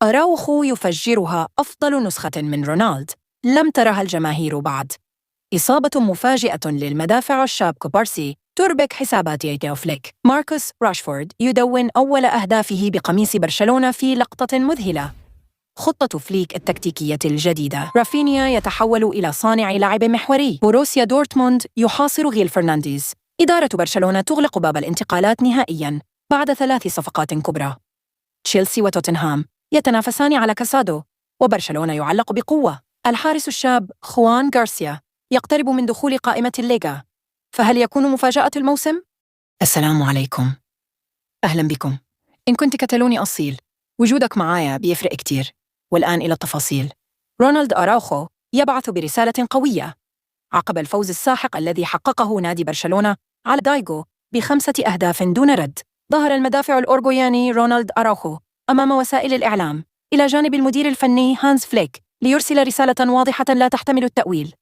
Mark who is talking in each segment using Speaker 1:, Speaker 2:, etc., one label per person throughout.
Speaker 1: أراوخو يفجرها أفضل نسخة من رونالد لم ترها الجماهير بعد. إصابة مفاجئة للمدافع الشاب كوبارسي تربك حسابات يايتو فليك. ماركوس راشفورد يدون أول أهدافه بقميص برشلونة في لقطة مذهلة. خطة فليك التكتيكية الجديدة. رافينيا يتحول إلى صانع لعب محوري. بوروسيا دورتموند يحاصر غيل فرنانديز. إدارة برشلونة تغلق باب الانتقالات نهائياً بعد 3 صفقات كبرى. تشيلسي وتوتنهام يتنافسان على كاسادو، وبرشلونة يعلق بقوة. الحارس الشاب خوان غارسيا يقترب من دخول قائمة الليغا، فهل يكون مفاجأة الموسم؟ السلام عليكم، أهلا بكم. إن كنت كتالوني أصيل، وجودك معايا بيفرق كتير. والآن إلى التفاصيل. رونالد أراوخو يبعث برسالة قوية عقب الفوز الساحق الذي حققه نادي برشلونة على دايغو ب5 أهداف دون رد. ظهر المدافع الأورغوياني رونالد أراوخو أمام وسائل الإعلام إلى جانب المدير الفني هانز فليك ليرسل رسالة واضحة لا تحتمل التأويل.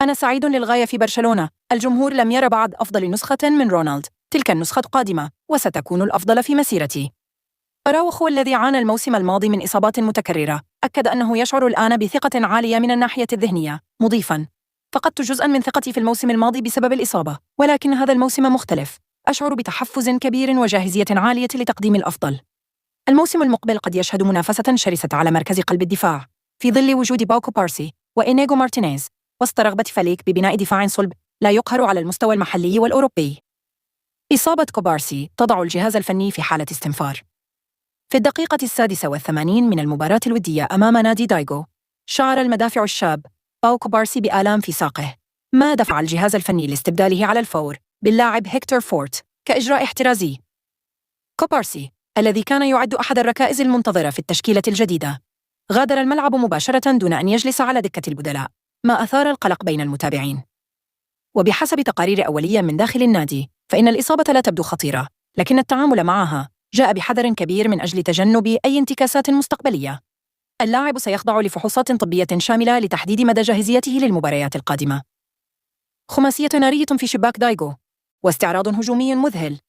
Speaker 1: أنا سعيد للغاية في برشلونة. الجمهور لم يرى بعد أفضل نسخة من رونالد. تلك النسخة قادمة وستكون الأفضل في مسيرتي. أراوخو الذي عانى الموسم الماضي من إصابات متكررة أكد أنه يشعر الآن بثقة عالية من الناحية الذهنية، مضيفاً: فقدت جزءاً من ثقتي في الموسم الماضي بسبب الإصابة، ولكن هذا الموسم مختلف. أشعر بتحفز كبير وجاهزية عالية لتقديم الأفضل. الموسم المقبل قد يشهد منافسة شرسة على مركز قلب الدفاع في ظل وجود باو كوبارسي وإنيغو مارتينيز، وسط رغبة فليك ببناء دفاع صلب لا يقهر على المستوى المحلي والأوروبي. إصابة كوبارسي تضع الجهاز الفني في حالة استنفار. في الدقيقة 86 من المباراة الودية أمام نادي دايغو، شعر المدافع الشاب باو كوبارسي بآلام في ساقه، ما دفع الجهاز الفني لاستبداله على الفور باللاعب هيكتور فورت كإجراء احترازي. كوبارسي الذي كان يعد أحد الركائز المنتظرة في التشكيلة الجديدة غادر الملعب مباشرة دون أن يجلس على دكة البدلاء، ما أثار القلق بين المتابعين. وبحسب تقارير أولية من داخل النادي، فإن الإصابة لا تبدو خطيرة، لكن التعامل معها جاء بحذر كبير من أجل تجنب أي انتكاسات مستقبلية. اللاعب سيخضع لفحوصات طبية شاملة لتحديد مدى جاهزيته للمباريات القادمة. خماسية نارية في شباك دايغو، واستعراض هجومي مذهل.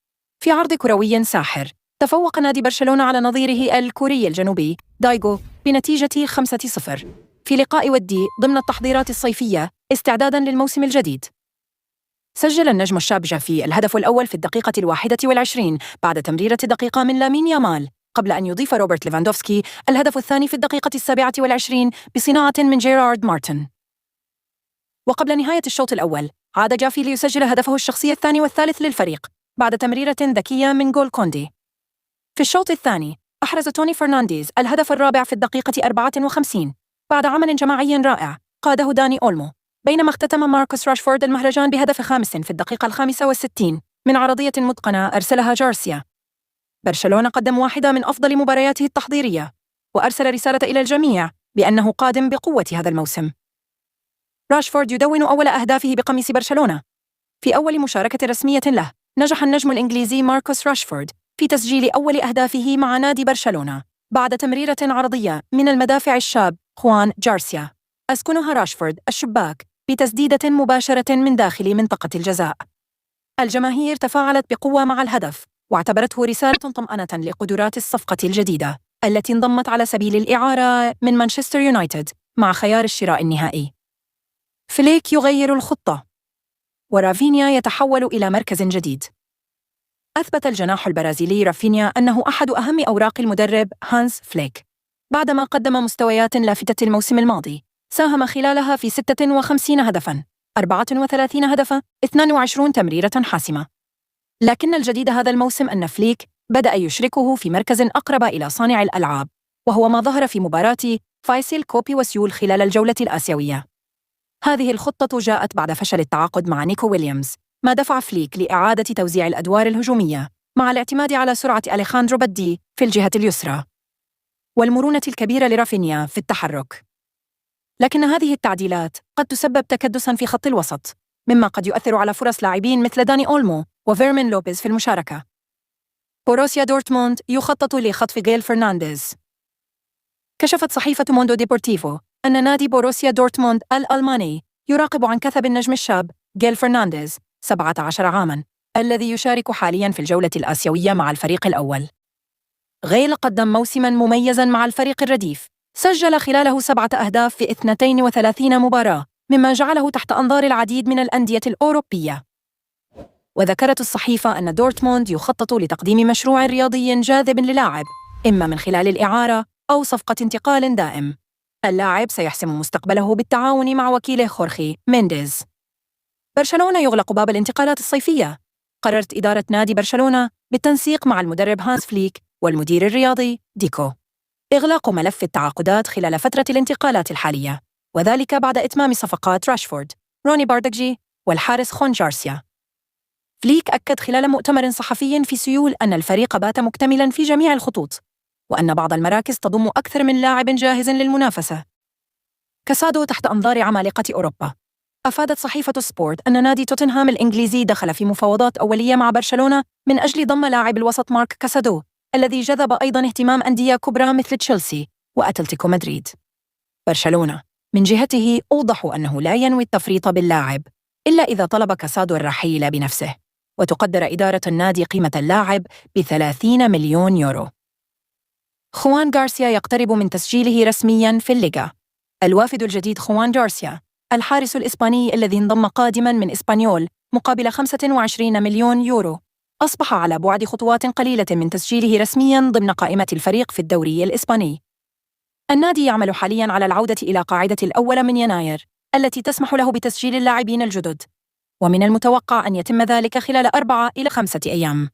Speaker 1: في عرض كروي ساحر، تفوق نادي برشلونة على نظيره الكوري الجنوبي دايغو بنتيجة 5-0 في لقاء ودي ضمن التحضيرات الصيفية استعداداً للموسم الجديد. سجل النجم الشاب جافي الهدف الأول في الدقيقة 21 بعد تمريرة دقيقة من لامين يامال، قبل أن يضيف روبرت ليفاندوفسكي الهدف الثاني في الدقيقة 27 بصناعة من جيرارد مارتن. وقبل نهاية الشوط الأول، عاد جافي ليسجل هدفه الشخصي الثاني والثالث للفريق بعد تمريرة ذكية من جول كوندي. في الشوط الثاني، أحرز توني فرنانديز الهدف الرابع في الدقيقة 54 بعد عمل جماعي رائع قاده داني أولمو، بينما اختتم ماركوس راشفورد المهرجان بهدف خامس في الدقيقة 65 من عرضية متقنة أرسلها جارسيا. برشلونة قدم واحدة من أفضل مبارياته التحضيرية، وأرسل رسالة إلى الجميع بأنه قادم بقوة هذا الموسم. راشفورد يدون أول أهدافه بقميص برشلونة. في أول مشاركة رسمية له، نجح النجم الإنجليزي ماركوس راشفورد في تسجيل أول أهدافه مع نادي برشلونة بعد تمريرة عرضية من المدافع الشاب خوان جارسيا، أسكنها راشفورد الشباك بتسديدة مباشرة من داخل منطقة الجزاء. الجماهير تفاعلت بقوة مع الهدف، واعتبرته رسالة طمأنة لقدرات الصفقة الجديدة التي انضمت على سبيل الإعارة من مانشستر يونايتد مع خيار الشراء النهائي. فليك يغير الخطة، ورافينيا يتحول إلى مركز جديد. أثبت الجناح البرازيلي رافينيا أنه أحد أهم أوراق المدرب هانز فليك، بعدما قدم مستويات لافتة الموسم الماضي. ساهم خلالها في 56 هدفاً، 34 هدفاً، 22 تمريرة حاسمة. لكن الجديد هذا الموسم أن فليك بدأ يشركه في مركز أقرب إلى صانع الألعاب، وهو ما ظهر في مباراة فايسل كوبي وسيول خلال الجولة الآسيوية. هذه الخطة جاءت بعد فشل التعاقد مع نيكو ويليامز، ما دفع فليك لإعادة توزيع الأدوار الهجومية مع الاعتماد على سرعة أليخاندرو بدي في الجهة اليسرى والمرونة الكبيرة لرافينيا في التحرك. لكن هذه التعديلات قد تسبب تكدساً في خط الوسط، مما قد يؤثر على فرص لاعبين مثل داني أولمو وفيرمين لوبيز في المشاركة. بوروسيا دورتموند يخطط لخطف غيل فرنانديز. كشفت صحيفة موندو ديبورتيفو أن نادي بوروسيا دورتموند الألماني يراقب عن كثب النجم الشاب غيل فرنانديز 17 عاماً، الذي يشارك حالياً في الجولة الآسيوية مع الفريق الأول. غيل قدم موسماً مميزاً مع الفريق الرديف، سجل خلاله 7 أهداف في 32 مباراة، مما جعله تحت أنظار العديد من الأندية الأوروبية. وذكرت الصحيفة أن دورتموند يخطط لتقديم مشروع رياضي جاذب للاعب، إما من خلال الإعارة أو صفقة انتقال دائم. اللاعب سيحسم مستقبله بالتعاون مع وكيله خورخي مينديز. برشلونة يغلق باب الانتقالات الصيفية. قررت إدارة نادي برشلونة بالتنسيق مع المدرب هانس فليك والمدير الرياضي ديكو إغلاق ملف التعاقدات خلال فترة الانتقالات الحالية، وذلك بعد إتمام صفقات راشفورد، روني باردغجي والحارس خون جارسيا. فليك أكد خلال مؤتمر صحفي في سيول أن الفريق بات مكتملاً في جميع الخطوط، وأن بعض المراكز تضم أكثر من لاعب جاهز للمنافسة. كاسادو تحت أنظار عمالقة أوروبا. أفادت صحيفة سبورت أن نادي توتنهام الإنجليزي دخل في مفاوضات أولية مع برشلونة من أجل ضم لاعب الوسط مارك كاسادو، الذي جذب أيضاً اهتمام أندية كبرى مثل تشيلسي وأتلتيكو مدريد. برشلونة من جهته أوضحوا أنه لا ينوي التفريط باللاعب إلا إذا طلب كاسادو الرحيل بنفسه، وتقدر إدارة النادي قيمة اللاعب ب30 مليون يورو. خوان غارسيا يقترب من تسجيله رسمياً في الليغا. الوافد الجديد خوان غارسيا، الحارس الإسباني الذي انضم قادماً من إسبانيول مقابل 25 مليون يورو، أصبح على بعد خطوات قليلة من تسجيله رسمياً ضمن قائمة الفريق في الدوري الإسباني. النادي يعمل حالياً على العودة إلى قاعدة الأول من يناير التي تسمح له بتسجيل اللاعبين الجدد، ومن المتوقع أن يتم ذلك خلال 4 إلى 5 أيام.